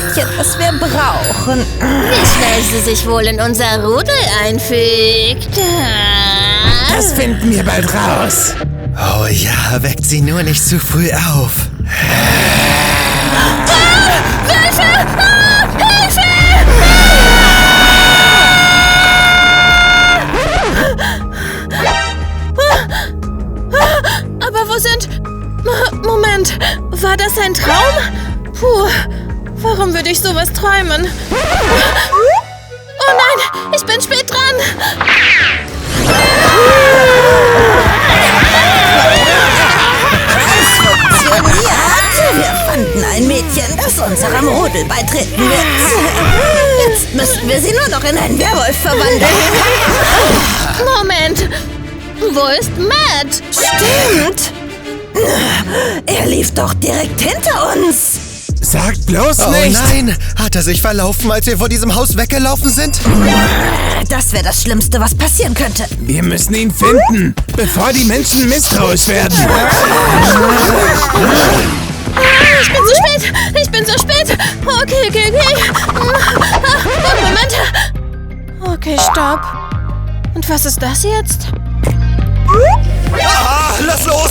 Mädchen, das wir brauchen. Wie schnell sie sich wohl in unser Rudel einfügt. Das finden wir bald raus. Oh ja, weckt sie nur nicht zu früh auf. Hilfe! Hilfe! Aber wo sind... Moment, war das ein Traum? Puh, warum würde ich sowas träumen? Oh nein, ich bin spät dran! Wir fanden ein Mädchen, das unserem Rudel beitreten wird. Jetzt müssten wir sie nur noch in einen Werwolf verwandeln. Moment, wo ist Matt? Stimmt. Er lief doch direkt hinter uns. Sagt bloß Oh nicht. nein, hat er sich verlaufen, als wir vor diesem Haus weggelaufen sind? Das wäre das Schlimmste, was passieren könnte. Wir müssen ihn finden, bevor die Menschen misstrauisch werden. Ich bin zu spät! Ich bin zu spät! Okay. Moment! Okay, stopp. Und was ist das jetzt? Ah, lass los!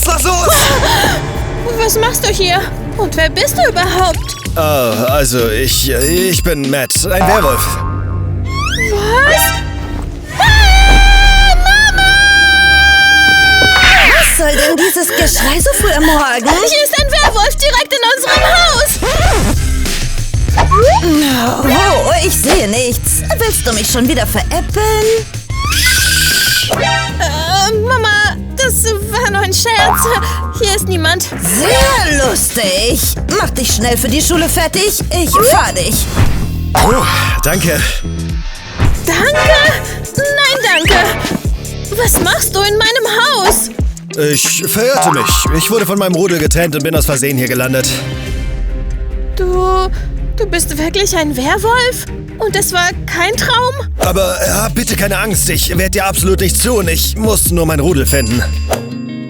Was machst du hier? Und wer bist du überhaupt? Also ich bin Matt, ein Werwolf. Was? Was soll denn dieses Geschrei so früh am Morgen? Hier ist ein Werwolf direkt in unserem Haus! Oh, ich sehe nichts. Willst du mich schon wieder veräppeln? Mama, das war nur ein Scherz. Hier ist niemand. Sehr lustig. Mach dich schnell für die Schule fertig. Ich fahr dich. Oh, danke. Danke? Nein, danke. Was machst du in meinem Haus? Ich verirrte mich. Ich wurde von meinem Rudel getrennt und bin aus Versehen hier gelandet. Du bist wirklich ein Werwolf? Und es war kein Traum? Aber bitte keine Angst, ich werde dir absolut nichts tun. Ich muss nur mein Rudel finden.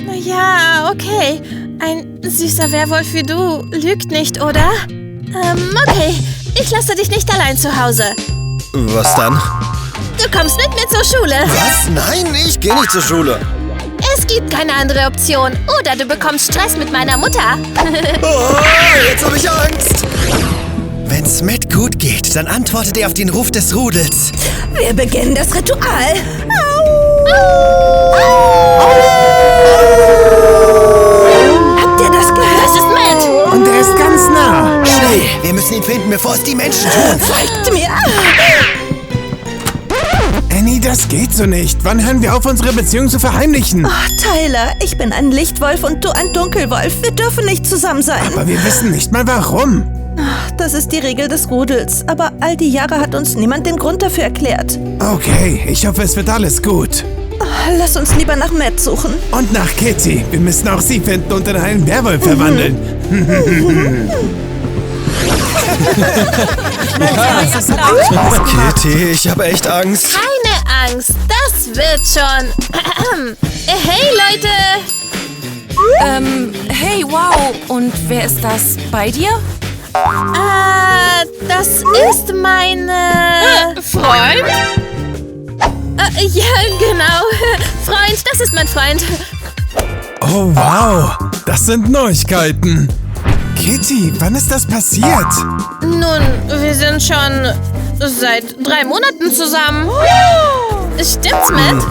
Na ja, okay. Ein süßer Werwolf wie du lügt nicht, oder? Okay. Ich lasse dich nicht allein zu Hause. Was dann? Du kommst mit mir zur Schule. Was? Nein, ich gehe nicht zur Schule. Es gibt keine andere Option. Oder du bekommst Stress mit meiner Mutter. Oh, jetzt habe ich Angst. Wenn's Matt gut geht, dann antwortet er auf den Ruf des Rudels. Wir beginnen das Ritual. Habt ihr das gehört? Das ist Matt. Und er ist ganz nah. Schnell, wir müssen ihn finden, bevor es die Menschen tun. Folgt mir. Annie, das geht so nicht. Wann hören wir auf, unsere Beziehung zu verheimlichen? Oh, Tyler, ich bin ein Lichtwolf und du ein Dunkelwolf. Wir dürfen nicht zusammen sein. Aber wir wissen nicht mal warum. Das ist die Regel des Rudels. Aber all die Jahre hat uns niemand den Grund dafür erklärt. Okay, ich hoffe, es wird alles gut. Lass uns lieber nach Matt suchen. Und nach Kitty. Wir müssen auch sie finden und in einen Werwolf verwandeln. Kitty, ich habe echt Angst. Keine Angst, das wird schon. Hey, Leute. Hey, wow. Und wer ist das? Bei dir? Das ist meine... Freund? Ja, genau. Freund, das ist mein Freund. Oh, wow. Das sind Neuigkeiten. Kitty, wann ist das passiert? Nun, wir sind schon seit 3 Monaten zusammen. Stimmt's, Matt?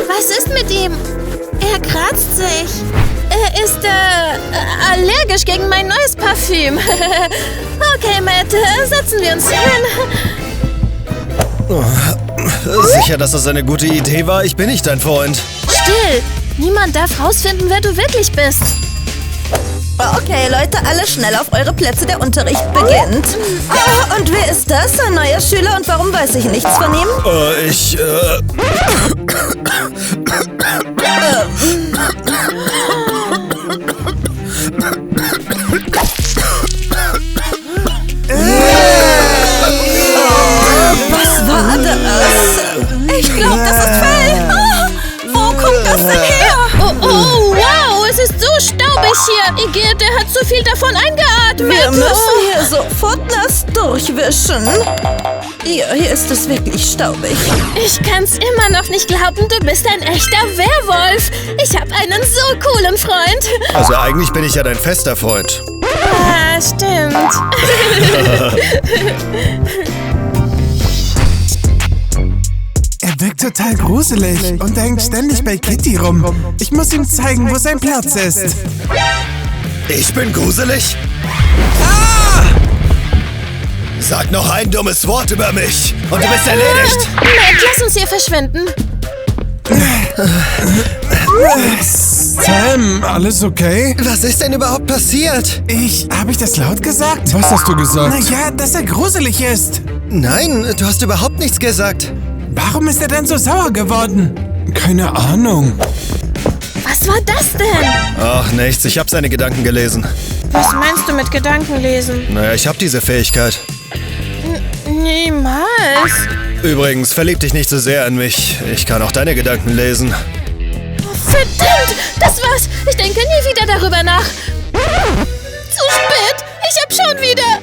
Was ist mit ihm? Er kratzt sich. Er ist allergisch gegen mein neues Parfüm. Okay, Matt, setzen wir uns hin. Sicher, dass das eine gute Idee war? Ich bin nicht dein Freund. Still! Niemand darf rausfinden, wer du wirklich bist. Okay, Leute, alle schnell auf eure Plätze, der Unterricht beginnt. Oh, und wer ist das? Ein neuer Schüler und warum weiß ich nichts von ihm? Was war das? Ich glaube, das ist Fell. Wo kommt das denn her? Oh, wow, es ist so staubig gefährlich hier. Igitt, der hat zu viel davon eingeatmet. Wir müssen hier sofort nass durchwischen. Hier ist es wirklich staubig. Ich kann's immer noch nicht glauben, du bist ein echter Werwolf. Ich habe einen so coolen Freund. Also eigentlich bin ich ja dein fester Freund. Ah, stimmt. Er wirkt total gruselig und hängt ständig bei Kitty rum. Ich muss ihm zeigen, wo sein Platz ist. Ich bin gruselig? Sag noch ein dummes Wort über mich und du bist erledigt. Matt, lass uns hier verschwinden. Sam, alles okay? Was ist denn überhaupt passiert? Habe ich das laut gesagt? Was hast du gesagt? Naja, dass er gruselig ist. Nein, du hast überhaupt nichts gesagt. Warum ist er denn so sauer geworden? Keine Ahnung. Was war das denn? Ach, nichts. Ich habe seine Gedanken gelesen. Was meinst du mit Gedankenlesen? Naja, ich habe diese Fähigkeit. Niemals. Übrigens, verlieb dich nicht so sehr in mich. Ich kann auch deine Gedanken lesen. Verdammt, das war's. Ich denke nie wieder darüber nach. Zu spät. Ich hab schon wieder.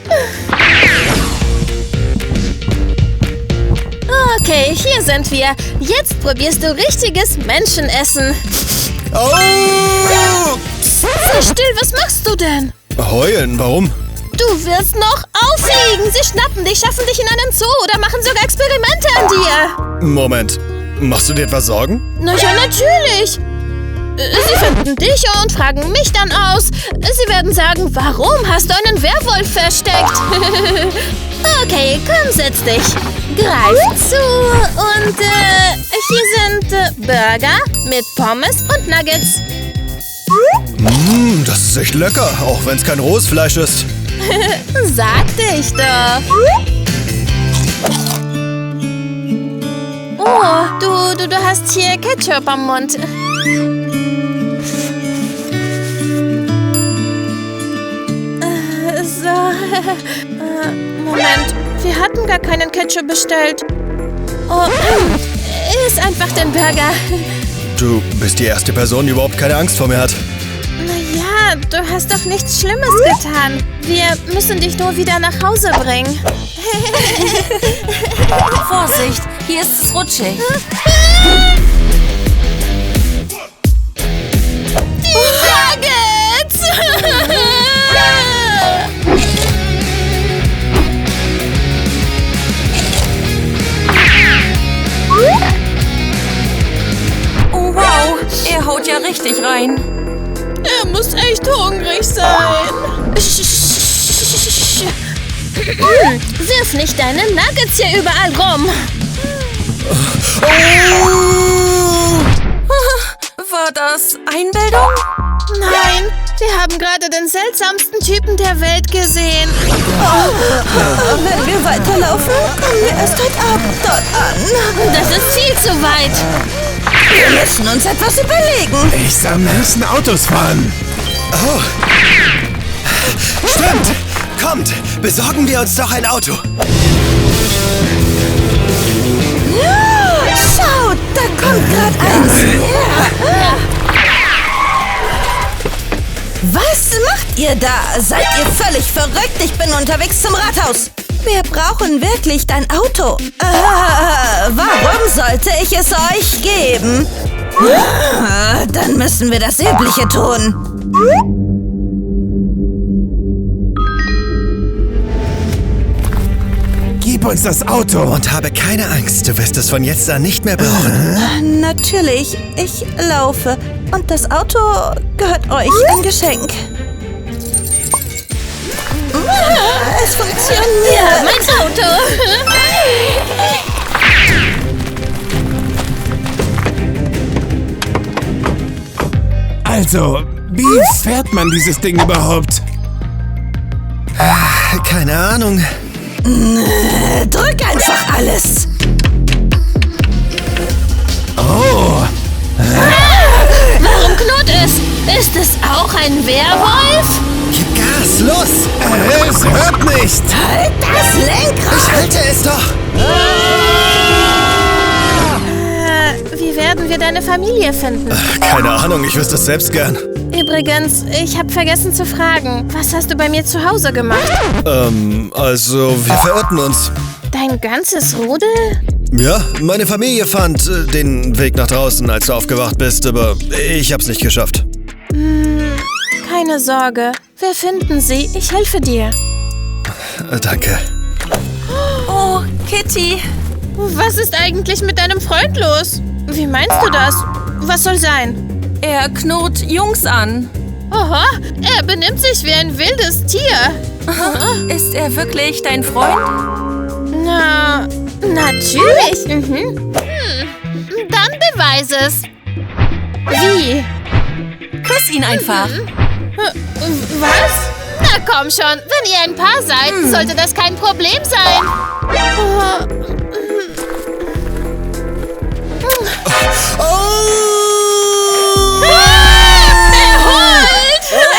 Okay, hier sind wir. Jetzt probierst du richtiges Menschenessen. Oh! Sei still, was machst du denn? Heulen, warum? Du wirst noch auffliegen. Sie schnappen dich, schaffen dich in einen Zoo oder machen sogar Experimente an dir. Moment, machst du dir etwas Sorgen? Na ja, natürlich. Sie finden dich und fragen mich dann aus. Sie werden sagen, warum hast du einen Werwolf versteckt? Okay, komm, setz dich. Greif zu und hier sind Burger mit Pommes und Nuggets. Das ist echt lecker, auch wenn es kein rohes Fleisch ist. Sagte ich doch. Oh, du hast hier Ketchup am Mund. Moment, wir hatten gar keinen Ketchup bestellt. Oh, iss einfach den Burger. Du bist die erste Person, die überhaupt keine Angst vor mir hat. Naja, du hast doch nichts Schlimmes getan. Wir müssen dich nur wieder nach Hause bringen. Vorsicht, hier ist es rutschig. Die Nuggets! Oh wow, er haut ja richtig rein. Er muss echt hungrig sein. Wirf nicht deine Nuggets hier überall rum. War das Einbildung? Nein, wir haben gerade den seltsamsten Typen der Welt gesehen. Wenn wir weiterlaufen, kommen wir erst heute Abend dort an. Das ist viel zu weit. Wir müssen uns etwas überlegen. Ich sah Menschen Autos fahren. Oh. Stimmt! Kommt, besorgen wir uns doch ein Auto. Schau, da kommt gerade eins her. Was macht ihr da? Seid ihr völlig verrückt? Ich bin unterwegs zum Rathaus. Wir brauchen wirklich dein Auto. Warum sollte ich es euch geben? Dann müssen wir das Übliche tun. Gib uns das Auto. Und habe keine Angst, du wirst es von jetzt an nicht mehr brauchen. Natürlich, ich laufe. Und das Auto gehört euch, ein Geschenk. Es funktioniert. Mein Auto. Also, wie fährt man dieses Ding überhaupt? Keine Ahnung. Drück einfach alles. Oh, Warum knurrt es? Ist es auch ein Werwolf? Gib Gas, los! es hört nicht. Halt das Lenkrad. Ich halte es doch! Wie werden wir deine Familie finden? Keine Ahnung, ich wüsste es selbst gern. Übrigens, ich habe vergessen zu fragen, was hast du bei mir zu Hause gemacht? Also, wir verirrten uns. Dein ganzes Rudel? Ja, meine Familie fand den Weg nach draußen, als du aufgewacht bist, aber ich hab's nicht geschafft. Keine Sorge. Wir finden sie. Ich helfe dir. Danke. Oh, Kitty. Was ist eigentlich mit deinem Freund los? Wie meinst du das? Was soll sein? Er knurrt Jungs an. Oha, er benimmt sich wie ein wildes Tier. Ist er wirklich dein Freund? Na, natürlich. Dann beweis es. Wie? Küss ihn einfach. Was? Na komm schon, wenn ihr ein Paar seid, sollte das kein Problem sein. Er holt!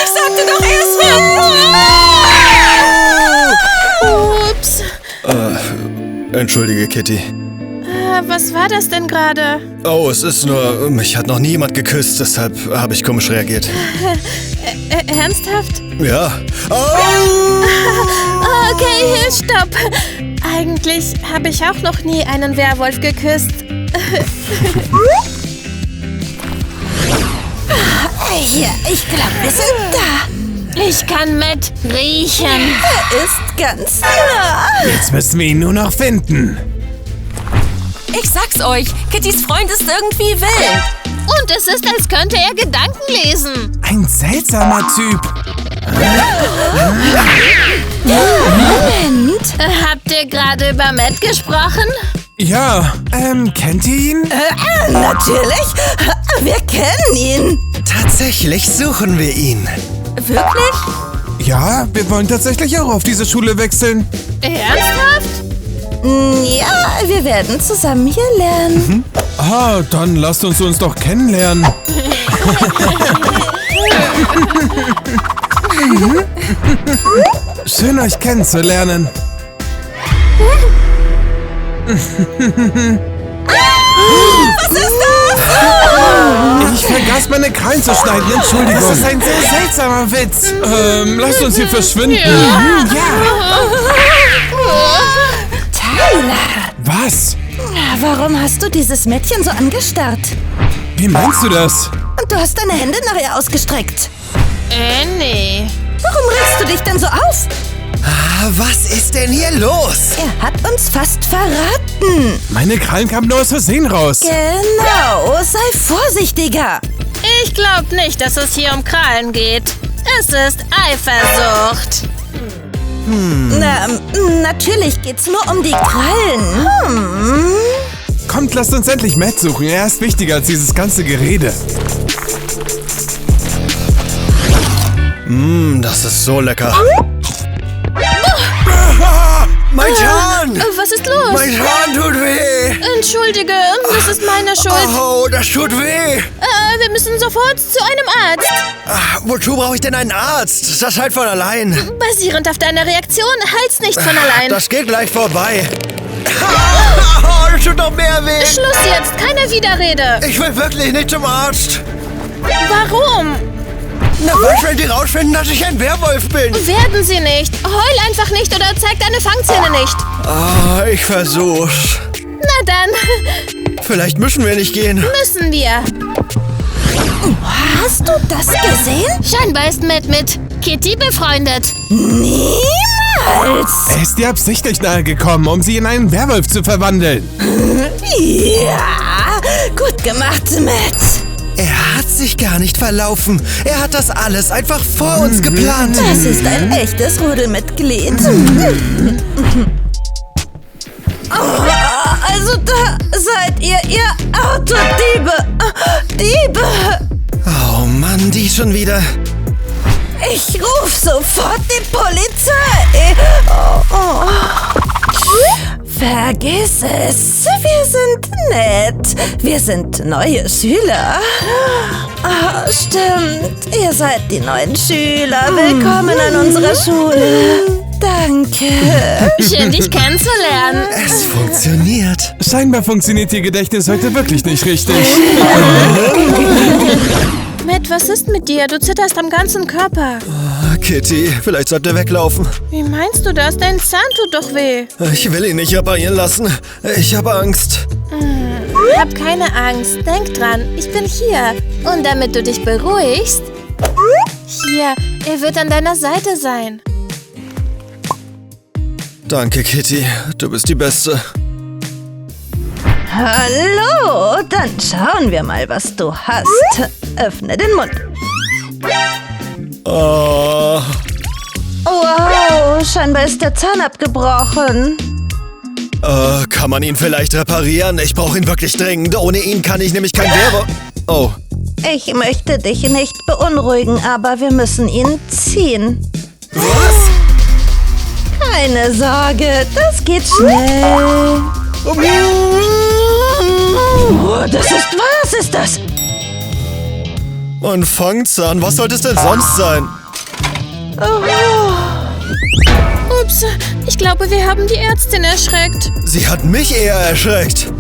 Ich sagte doch erst Ups. Entschuldige, Kitty. Was war das denn gerade? Oh, es ist nur, mich hat noch niemand geküsst, deshalb habe ich komisch reagiert. Ernsthaft? Ja. Okay, stopp. Eigentlich habe ich auch noch nie einen Werwolf geküsst. Hier, ich glaube, wir sind da. Ich kann Matt riechen. Er ist ganz nah. Jetzt müssen wir ihn nur noch finden. Ich sag's euch, Kittys Freund ist irgendwie wild. Und es ist, als könnte er Gedanken lesen. Ein seltsamer Typ. Moment. Habt ihr gerade über Matt gesprochen? Ja, kennt ihr ihn? Natürlich. Wir kennen ihn. Tatsächlich suchen wir ihn. Wirklich? Ja, wir wollen tatsächlich auch auf diese Schule wechseln. Ernsthaft? Ja, wir werden zusammen hier lernen. Ah, dann lasst uns doch kennenlernen. Schön, euch kennenzulernen. Was ist das? Ich vergaß meine Krallen zu schneiden, Entschuldigung. Das ist ein sehr seltsamer Witz. Lasst uns hier verschwinden. Ja. Tyler, Was? warum hast du dieses Mädchen so angestarrt? Wie meinst du das? Und du hast deine Hände nach ihr ausgestreckt. Nee. Warum regst du dich denn so auf? Was ist denn hier los? Er hat uns fast verraten. Meine Krallen kamen nur aus Versehen raus. Genau, sei vorsichtiger. Ich glaube nicht, dass es hier um Krallen geht. Es ist Eifersucht. Natürlich geht's nur um die Krallen. Kommt, lasst uns endlich Matt suchen. Er ist wichtiger als dieses ganze Gerede. Das ist so lecker. Mein Zahn! Was ist los? Mein Zahn tut weh! Entschuldige, das ist meine Schuld. Oh, das tut weh! Wir müssen sofort zu einem Arzt. Wozu brauche ich denn einen Arzt? Das heilt von allein. Basierend auf deiner Reaktion heilt's nicht von allein. Das geht gleich vorbei. Das tut noch mehr weh. Schluss jetzt, keine Widerrede. Ich will wirklich nicht zum Arzt. Warum? Na, was, wenn die rausfinden, dass ich ein Werwolf bin? Werden sie nicht. Heul einfach nicht oder zeig deine Fangzähne nicht. Ich versuch's. Na dann, Vielleicht müssen wir nicht gehen. müssen wir. Hast du das gesehen? Scheinbar ist Matt mit Kitty befreundet. Niemals. Er ist dir absichtlich nahe gekommen, um sie in einen Werwolf zu verwandeln. Ja, gut gemacht, Matt. Er hat sich gar nicht verlaufen. Er hat das alles einfach vor uns geplant. Das ist ein echtes Rudelmitglied. Also da seid ihr Autodiebe. Diebe. Oh Mann, die schon wieder. Ich ruf sofort die Polizei. Vergiss es. Wir sind nett. Wir sind neue Schüler. Stimmt. Ihr seid die neuen Schüler. Willkommen an unserer Schule. Danke. Schön, dich kennenzulernen. Es funktioniert. Scheinbar funktioniert ihr Gedächtnis heute wirklich nicht richtig. Matt, was ist mit dir? Du zitterst am ganzen Körper. Kitty, vielleicht sollte er weglaufen. Wie meinst du das? Dein Zahn tut doch weh. Ich will ihn nicht reparieren lassen. Ich habe Angst. Hab keine Angst. Denk dran, ich bin hier. Und damit du dich beruhigst... Hier, er wird an deiner Seite sein. Danke, Kitty. Du bist die Beste. Hallo, dann schauen wir mal, was du hast. Öffne den Mund. Oh. Wow, scheinbar ist der Zahn abgebrochen. Kann man ihn vielleicht reparieren? Ich brauche ihn wirklich dringend. Ohne ihn kann ich nämlich kein Werwolf... Oh. Ich möchte dich nicht beunruhigen, aber wir müssen ihn ziehen. Was? Keine Sorge, das geht schnell. Oh, was ist das? Ein Fangzahn, was sollte es denn sonst sein? Ups, ich glaube, wir haben die Ärztin erschreckt. Sie hat mich eher erschreckt.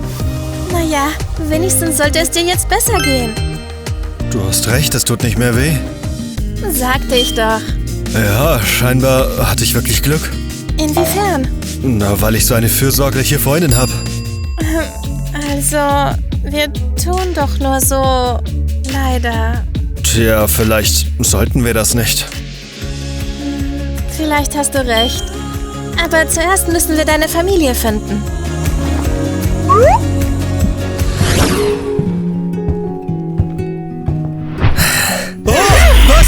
Naja, wenigstens sollte es dir jetzt besser gehen. Du hast recht, es tut nicht mehr weh. Sagte ich doch. Ja, scheinbar hatte ich wirklich Glück. Inwiefern? Na, weil ich so eine fürsorgliche Freundin habe. Also, wir tun doch nur so... Leider. Tja, vielleicht sollten wir das nicht. Vielleicht hast du recht. Aber zuerst müssen wir deine Familie finden. Was?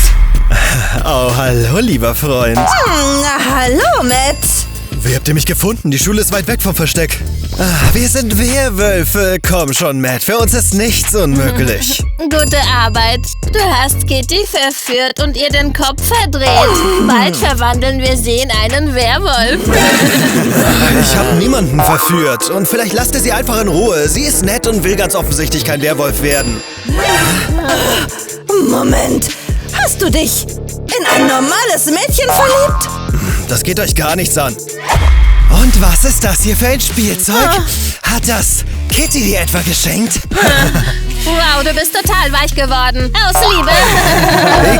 Oh, hallo, lieber Freund. Na, hallo, Matt. Wie habt ihr mich gefunden? Die Schule ist weit weg vom Versteck. Wir sind Werwölfe. Komm schon, Matt. Für uns ist nichts unmöglich. Gute Arbeit. Du hast Kitty verführt und ihr den Kopf verdreht. Bald verwandeln wir sie in einen Werwolf. Ich habe niemanden verführt. Und vielleicht lasst ihr sie einfach in Ruhe. Sie ist nett und will ganz offensichtlich kein Werwolf werden. Moment, hast du dich in ein normales Mädchen verliebt? Das geht euch gar nichts an. Und was ist das hier für ein Spielzeug? Hat das Kitty dir etwa geschenkt? Wow, du bist total weich geworden. Aus Liebe.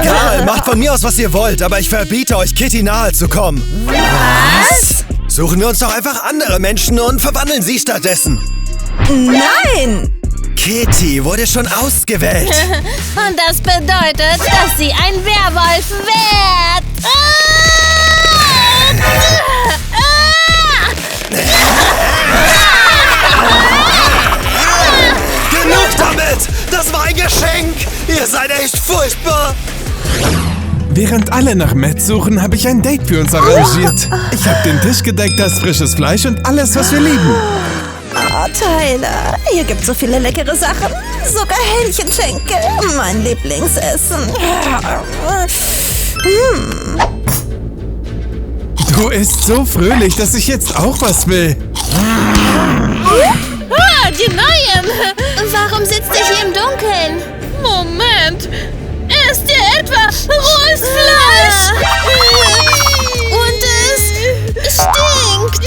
Egal, macht von mir aus, was ihr wollt, aber ich verbiete euch, Kitty nahe zu kommen. Was? Suchen wir uns doch einfach andere Menschen und verwandeln sie stattdessen. Nein! Kitty wurde schon ausgewählt. Und das bedeutet, dass sie ein Werwolf wird. Genug damit! Das war ein Geschenk! Ihr seid echt furchtbar! Während alle nach Matt suchen, habe ich ein Date für uns arrangiert. Ich habe den Tisch gedeckt, das frisches Fleisch und alles, was wir lieben. Oh, Tyler, hier gibt's so viele leckere Sachen. Sogar Hähnchenschenkel, mein Lieblingsessen. Du isst so fröhlich, dass ich jetzt auch was will. Die Neuen! Warum sitzt ihr hier im Dunkeln? Moment! Esst ihr etwa rohes Fleisch? Und es stinkt!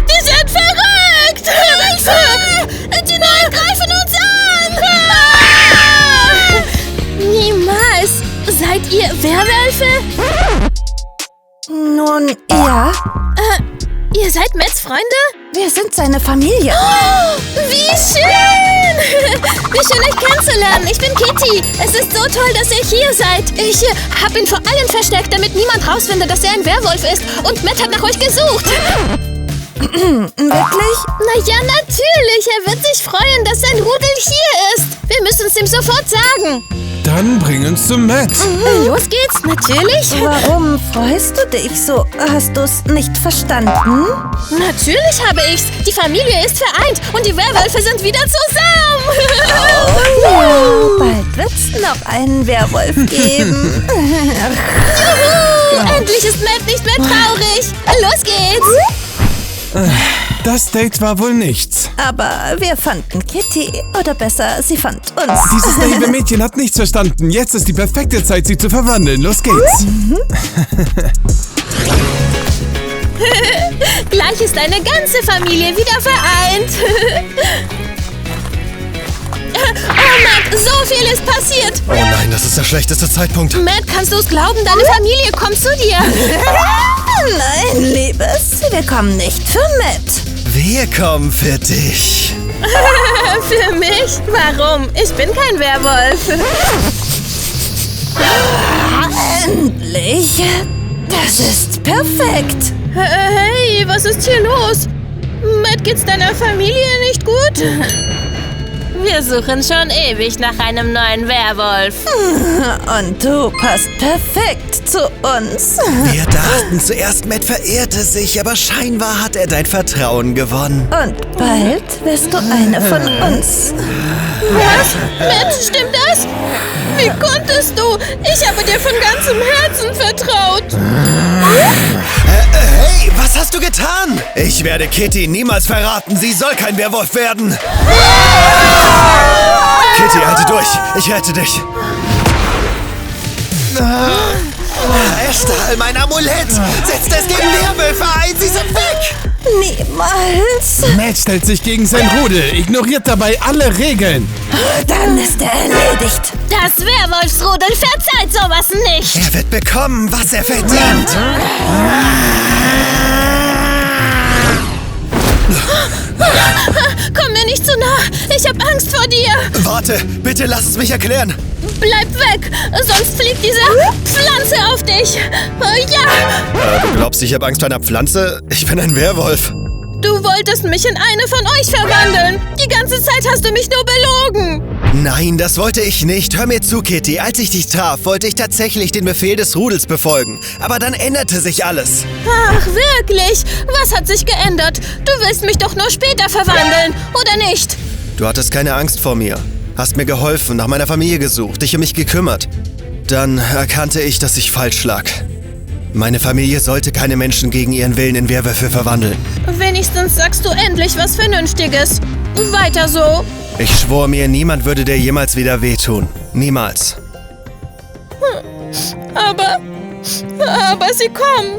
Die sind verrückt! Die Neuen greifen uns an! Niemals! Seid ihr Werwölfe? Nun, ja, Ihr seid Matts Freunde? wir sind seine Familie. Oh, wie schön! Wie schön, euch kennenzulernen. Ich bin Kitty. Es ist so toll, dass ihr hier seid. Ich habe ihn vor allen versteckt, damit niemand rausfindet, dass er ein Werwolf ist. Und Matt hat nach euch gesucht. Wirklich? Na ja, natürlich. Er wird sich freuen, dass sein Rudel hier ist. Wir müssen es ihm sofort sagen. Dann bring uns zu Matt. Los geht's, natürlich. Warum freust du dich so? Hast du's nicht verstanden? Natürlich habe ich's. Die Familie ist vereint und die Werwölfe sind wieder zusammen. Ja, bald wird's noch einen Werwolf geben. Juhu, endlich ist Matt nicht mehr traurig. Los geht's. Das Date war wohl nichts. Aber wir fanden Kitty, oder besser, sie fand uns. Dieses naive Mädchen hat nichts verstanden. Jetzt ist die perfekte Zeit, sie zu verwandeln. Los geht's. Gleich ist eine ganze Familie wieder vereint. ist passiert? Oh nein, das ist der schlechteste Zeitpunkt. Matt, kannst du es glauben? Deine Familie kommt zu dir. Nein, Liebes, wir kommen nicht für mit. Wir kommen für dich. Für mich? Warum? Ich bin kein Werwolf. Endlich. Das ist perfekt. Hey, was ist hier los? Matt, geht's deiner Familie nicht gut? Wir suchen schon ewig nach einem neuen Werwolf. Und du passt perfekt zu uns. Wir dachten zuerst, Matt verehrte sich, aber scheinbar hat er dein Vertrauen gewonnen. Und bald wirst du eine von uns. Was? Matt, stimmt das? Wie konntest du? Ich habe dir von ganzem Herzen vertraut. Hey, was hast du getan? Ich werde Kitty niemals verraten. Sie soll kein Werwolf werden. Kitty, halte durch. Ich rette dich. Er stahl mein Amulett. Setzt es gegen Werwölfe ein. Sie sind weg. Niemals. Matt stellt sich gegen sein Rudel, ignoriert dabei alle Regeln. Dann ist er erledigt. Das Werwolfsrudel verzeiht sowas nicht. Er wird bekommen, was er verdient. Komm mir nicht zu nah. Ich hab Angst vor dir. Warte, bitte lass es mich erklären. Bleib weg, sonst fliegt diese Pflanze auf dich. Ja. Du glaubst, ich habe Angst vor einer Pflanze? Ich bin ein Werwolf. Du wolltest mich in eine von euch verwandeln. Die ganze Zeit hast du mich nur belogen. Nein, das wollte ich nicht. Hör mir zu, Kitty. Als ich dich traf, wollte ich tatsächlich den Befehl des Rudels befolgen. Aber dann änderte sich alles. Ach, wirklich? Was hat sich geändert? Du willst mich doch nur später verwandeln, oder nicht? Du hattest keine Angst vor mir. Hast mir geholfen, nach meiner Familie gesucht, dich um mich gekümmert. Dann erkannte ich, dass ich falsch lag. Meine Familie sollte keine Menschen gegen ihren Willen in Werwölfe verwandeln. Wenigstens sagst du endlich was Vernünftiges. Weiter so. Ich schwor mir, niemand würde dir jemals wieder wehtun. Niemals. Aber sie kommen.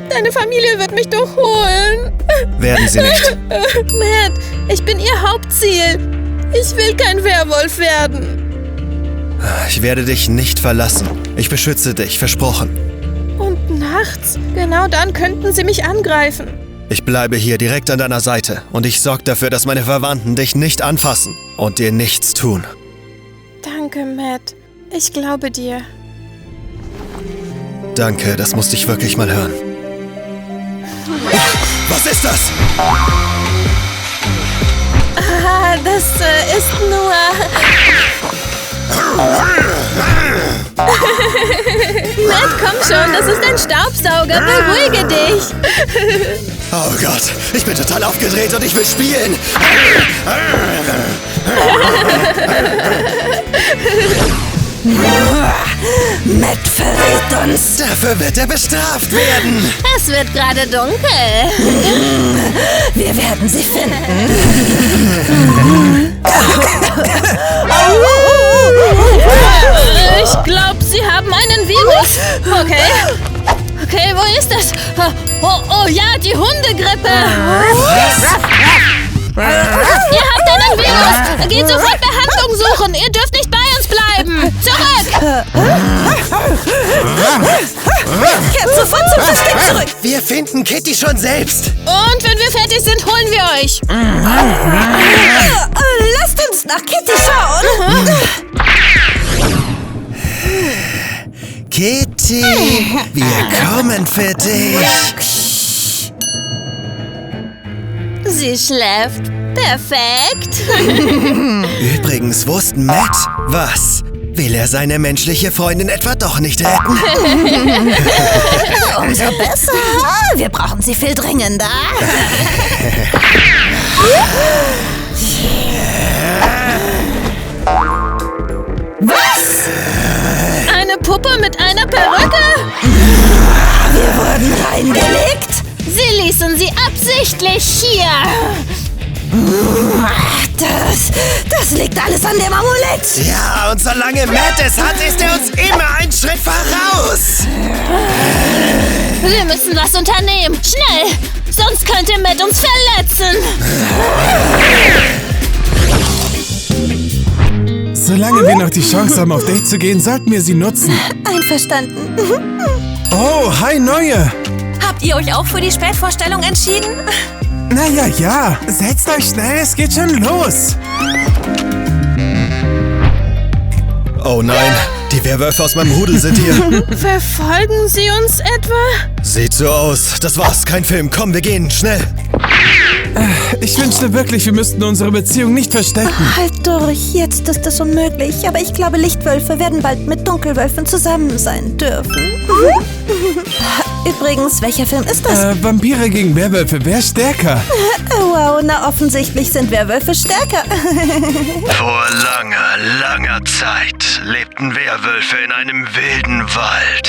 Deine Familie wird mich doch holen. Werden sie nicht. Matt, ich bin ihr Hauptziel. Ich will kein Werwolf werden. Ich werde dich nicht verlassen. Ich beschütze dich, versprochen. Und nachts? Genau dann könnten sie mich angreifen. Ich bleibe hier direkt an deiner Seite und ich sorge dafür, dass meine Verwandten dich nicht anfassen und dir nichts tun. Danke, Matt. Ich glaube dir. Danke, das musste ich wirklich mal hören. Was ist das? Das ist nur... Matt, komm schon, das ist ein Staubsauger. Beruhige dich. Oh Gott, ich bin total aufgedreht und ich will spielen. Matt verrät uns. Dafür wird er bestraft werden. Es wird gerade dunkel. Wir werden sie finden. Ich glaube, sie haben einen Virus. Okay, wo ist das? Oh ja, die Hundegrippe. Ihr habt einen Virus. Geht sofort Behandlung suchen. Ihr dürft nicht bei uns bleiben. Zurück. Kehrt sofort zum Versteck zurück. Wir finden Kitty schon selbst. Und wenn wir fertig sind, holen wir euch. Lasst uns nach Kitty schauen. Kitty, wir kommen für dich. Sie schläft. Perfekt. Übrigens, wussten Matt was? Will er seine menschliche Freundin etwa doch nicht retten? Umso besser. Wir brauchen sie viel dringender. Was? Eine Puppe mit einer Perücke? Wir wurden reingelegt. Sie ließen sie absichtlich hier. Das liegt alles an dem Amulett. Ja, und solange Matt es hat, ist er uns immer einen Schritt voraus. Wir müssen was unternehmen. Schnell! Sonst könnte Matt uns verletzen. Solange wir wir noch die Chance haben, auf Date zu gehen, sollten wir sie nutzen. Einverstanden. Oh, hi Neue. Habt ihr euch auch für die Spätvorstellung entschieden? Naja, ja. Setzt euch schnell, es geht schon los. Oh nein, die Werwölfe aus meinem Rudel sind hier. Verfolgen sie uns etwa? Sieht so aus. Das war's, kein Film. Komm, wir gehen, schnell. Ich wünschte wirklich, wir müssten unsere Beziehung nicht verstecken. Halt durch, jetzt ist es unmöglich. Aber ich glaube, Lichtwölfe werden bald mit Dunkelwölfen zusammen sein dürfen. Übrigens, welcher Film ist das? Vampire gegen Werwölfe, wer stärker? Wow, na offensichtlich sind Werwölfe stärker. Vor langer, langer Zeit lebten Werwölfe in einem wilden Wald.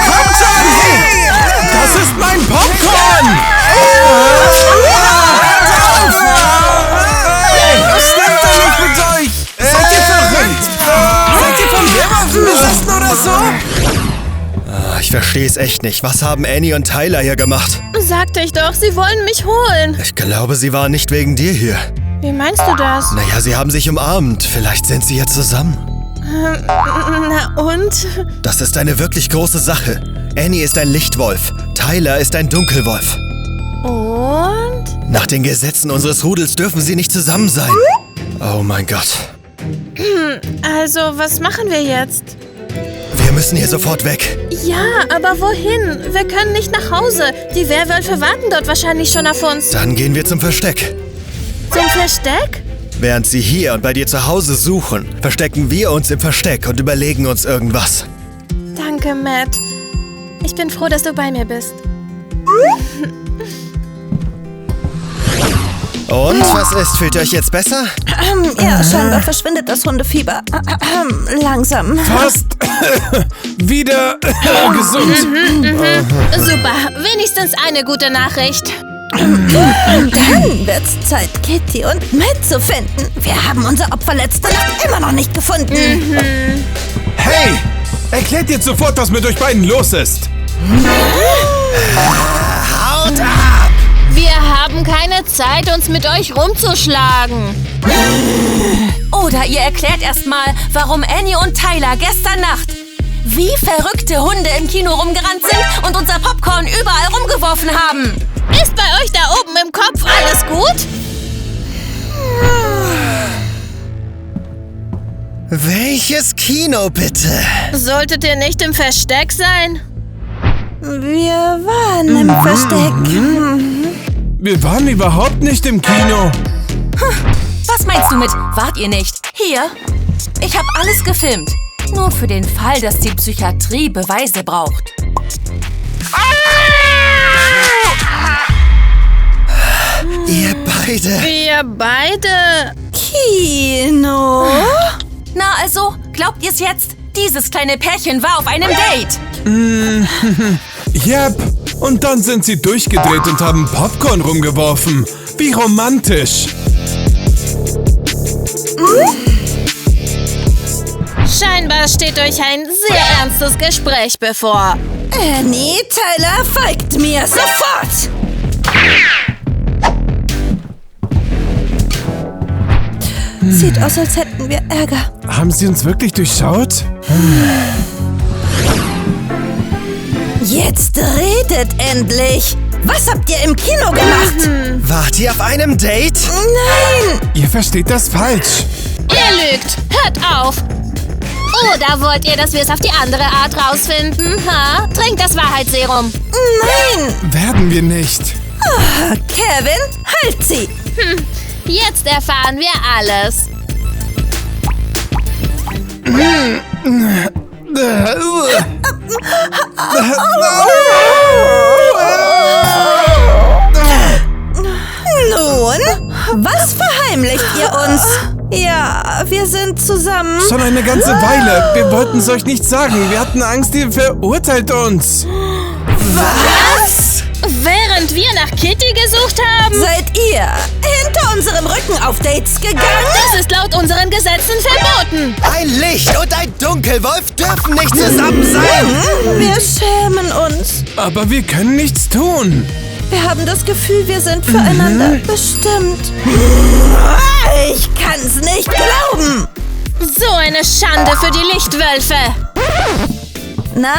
Kommt schon! Das ist mein Popcorn! Was stimmt da nicht mit euch? Seid ihr verrückt? Seid ihr von Werwölfen besessen oder so? Ich verstehe es echt nicht. Was haben Annie und Tyler hier gemacht? Sagte ich doch, sie wollen mich holen. Ich glaube, sie waren nicht wegen dir hier. Wie meinst du das? Naja, sie haben sich umarmt. Vielleicht sind sie jetzt zusammen. Na und? Das ist eine wirklich große Sache. Annie ist ein Lichtwolf. Tyler ist ein Dunkelwolf. Und? Nach den Gesetzen unseres Rudels dürfen sie nicht zusammen sein. Oh mein Gott. Also, was machen wir jetzt? Wir müssen hier sofort weg. Ja, aber wohin? Wir können nicht nach Hause. Die Werwölfe warten dort wahrscheinlich schon auf uns. Dann gehen wir zum Versteck. Zum Versteck? Während sie hier und bei dir zu Hause suchen, verstecken wir uns im Versteck und überlegen uns irgendwas. Danke, Matt. Ich bin froh, dass du bei mir bist. Und, was ist? Fühlt ihr euch jetzt besser? Ja, scheinbar verschwindet das Hundefieber. Langsam. Fast wieder gesund. Super, wenigstens eine gute Nachricht. Dann wird's Zeit, Kitty und Matt zu finden. Wir haben unser Opfer letzte Nacht immer noch nicht gefunden. Hey! Erklärt jetzt sofort, was mit euch beiden los ist. Haut ab! Wir haben keine Zeit, uns mit euch rumzuschlagen. Oder ihr erklärt erstmal, warum Annie und Tyler gestern Nacht wie verrückte Hunde im Kino rumgerannt sind und unser Popcorn überall rumgeworfen haben. Ist bei euch da oben im Kopf alles gut? Welches Kino, bitte? Solltet ihr nicht im Versteck sein? Wir waren im Versteck. Wir waren überhaupt nicht im Kino. Was meinst du mit, wart ihr nicht? Hier, ich habe alles gefilmt. Nur für den Fall, dass die Psychiatrie Beweise braucht. Ihr beide. Wir beide. Kino? Na also, glaubt ihr's jetzt? Dieses kleine Pärchen war auf einem Date. Yep. Und dann sind sie durchgedreht und haben Popcorn rumgeworfen. Wie romantisch. Scheinbar steht euch ein sehr ernstes Gespräch bevor. Annie, Tyler, folgt mir sofort! Sieht aus, als hätten wir Ärger. Haben sie uns wirklich durchschaut? Jetzt redet endlich! Was habt ihr im Kino gemacht? Wart ihr auf einem Date? Nein! Ihr versteht das falsch. Ihr lügt. Hört auf. Oder wollt ihr, dass wir es auf die andere Art rausfinden? Ha? Trinkt das Wahrheitsserum. Nein! Werden wir nicht. Kevin, halt sie! Jetzt erfahren wir alles. Nun, was verheimlicht ihr uns? Ja, wir sind zusammen. Schon eine ganze Weile. Wir wollten es euch nicht sagen. Wir hatten Angst, ihr verurteilt uns. Was? Während wir nach Kitty gesucht haben? Seid ihr hinter unserem Rücken auf Dates gegangen? Das ist laut unseren Gesetzen verboten. Ein Licht und ein Dunkelwolf dürfen nicht zusammen sein. Wir schämen uns. Aber wir können nichts tun. Wir haben das Gefühl, wir sind füreinander bestimmt. Ich kann's nicht glauben. So eine Schande für die Lichtwölfe. Na,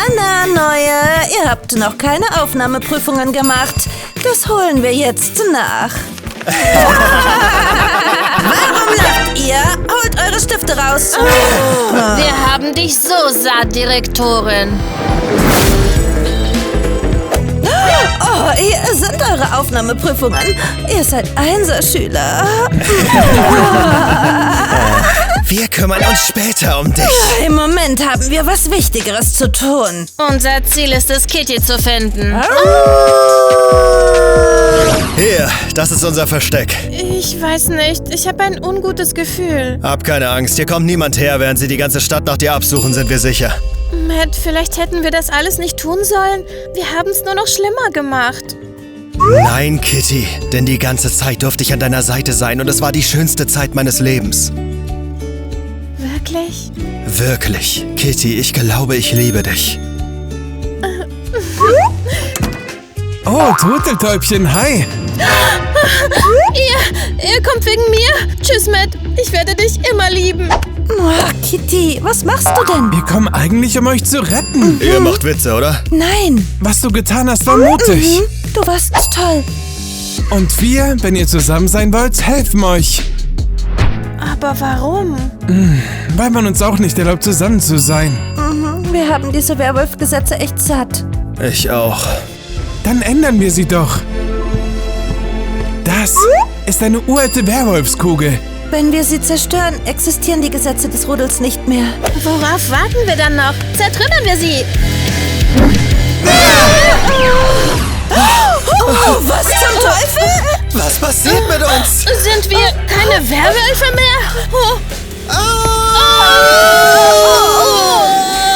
Neue, ihr habt noch keine Aufnahmeprüfungen gemacht. Das holen wir jetzt nach. Warum lacht ihr? Holt eure Stifte raus. Wir haben dich so satt, Direktorin. Oh, hier sind eure Aufnahmeprüfungen. Ihr seid Einserschüler. Wir kümmern uns später um dich. Im Moment haben wir was Wichtigeres zu tun. Unser Ziel ist es, Kitty zu finden. Hier, das ist unser Versteck. Ich weiß nicht. Ich habe ein ungutes Gefühl. Hab keine Angst, hier kommt niemand her, während sie die ganze Stadt nach dir absuchen, sind wir sicher. Matt, vielleicht hätten wir das alles nicht tun sollen. Wir haben es nur noch schlimmer gemacht. Nein, Kitty, denn die ganze Zeit durfte ich an deiner Seite sein und es war die schönste Zeit meines Lebens. Wirklich? Wirklich. Kitty, ich glaube, ich liebe dich. Oh, Turteltäubchen, hi. Ihr kommt wegen mir? Tschüss, Matt. Ich werde dich immer lieben. Oh, Kitty, was machst du denn? Wir kommen eigentlich, um euch zu retten. Ihr macht Witze, oder? Nein. Was du getan hast, war mutig. Du warst toll. Und wir, wenn ihr zusammen sein wollt, helfen euch. Aber warum? Weil man uns auch nicht erlaubt, zusammen zu sein. Wir haben diese Werwolf-Gesetze echt satt. Ich auch. Dann ändern wir sie doch. Das ist eine uralte Werwolfskugel. Wenn wir sie zerstören, existieren die Gesetze des Rudels nicht mehr. Worauf warten wir dann noch? Zertrümmern wir sie! Oh, was zum Teufel? Was passiert mit uns? Sind wir keine Werwölfe mehr? Oh.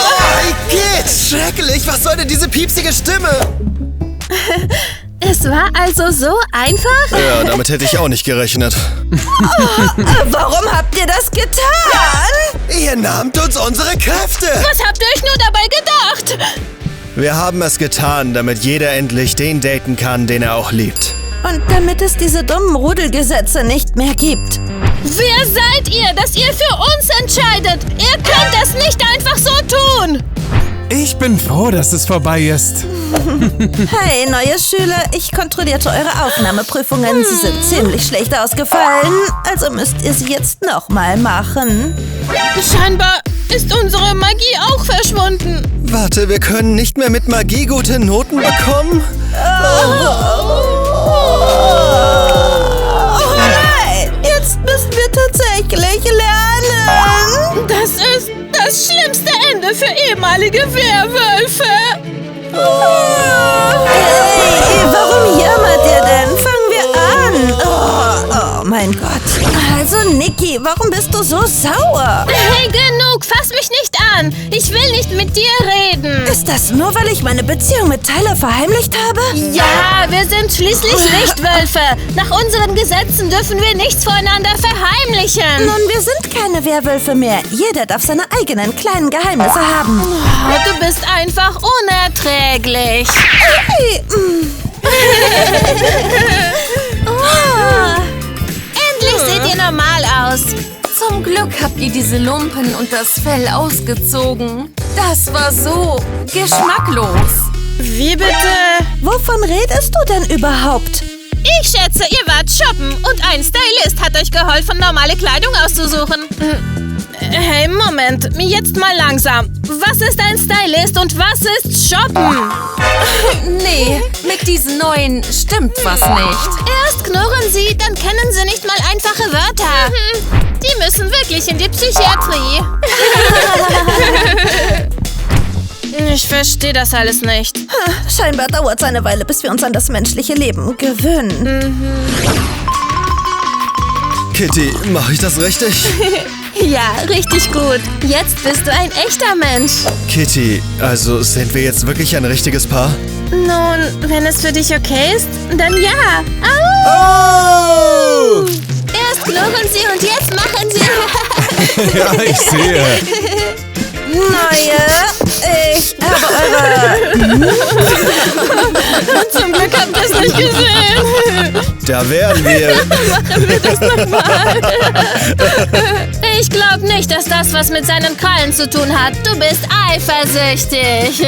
Oh, geht's? Schrecklich, was soll denn diese piepsige Stimme? Es war also so einfach? Ja, damit hätte ich auch nicht gerechnet. Warum habt ihr das getan? Ihr nahmt uns unsere Kräfte. Was habt ihr euch nur dabei gedacht? Wir haben es getan, damit jeder endlich den daten kann, den er auch liebt. Und damit es diese dummen Rudelgesetze nicht mehr gibt. Wer seid ihr, dass ihr für uns entscheidet? Ihr könnt das nicht einfach so tun! Ich bin froh, dass es vorbei ist. Hey, neue Schüler, ich kontrollierte eure Aufnahmeprüfungen. Sie sind ziemlich schlecht ausgefallen, also müsst ihr sie jetzt nochmal machen. Scheinbar ist unsere Magie auch verschwunden. Warte, wir können nicht mehr mit Magie gute Noten bekommen? Oh nein, jetzt müssen wir tatsächlich lernen. Das ist das schlimmste Ende für ehemalige Werwölfe. Hey, warum jammert ihr denn? Fangen wir an. Oh mein Gott. Also, Niki, warum bist du so sauer? Hey, genug, fass mich nicht an. Ich will nicht mit dir reden. Ist das nur, weil ich meine Beziehung mit Tyler verheimlicht habe? Ja, wir sind schließlich Lichtwölfe. Nach unseren Gesetzen dürfen wir nichts voneinander verheimlichen. Nun, wir sind keine Werwölfe mehr. Jeder darf seine eigenen kleinen Geheimnisse haben. Oh, du bist einfach unerträglich. Hey, Endlich seht ihr normal aus. Zum Glück habt ihr diese Lumpen und das Fell ausgezogen. Das war so geschmacklos. Wie bitte? wovon redest du denn überhaupt? Ich schätze, ihr wart shoppen und ein Stylist hat euch geholfen, normale Kleidung auszusuchen. Hey, Moment, jetzt mal langsam. Was ist ein Stylist und was ist shoppen? Nee, mit diesen neuen stimmt was nicht. Erst knurren sie, dann kennen sie nicht mal einfache Wörter. Die müssen wirklich in die Psychiatrie. Ich verstehe das alles nicht. Scheinbar dauert es eine Weile, bis wir uns an das menschliche Leben gewöhnen. Kitty, mache ich das richtig? Ja, richtig gut. Jetzt bist du ein echter Mensch. Kitty, also sind wir jetzt wirklich ein richtiges Paar? Nun, wenn es für dich okay ist, dann ja. Oh! Erst knurren sie und jetzt machen sie. Ja, ich sehe. Neue. Ich habe eure... Zum Glück habt ihr es nicht gesehen. Da wären wir. Machen wir das nochmal. Ich glaube nicht, dass das was mit seinen Krallen zu tun hat. Du bist eifersüchtig.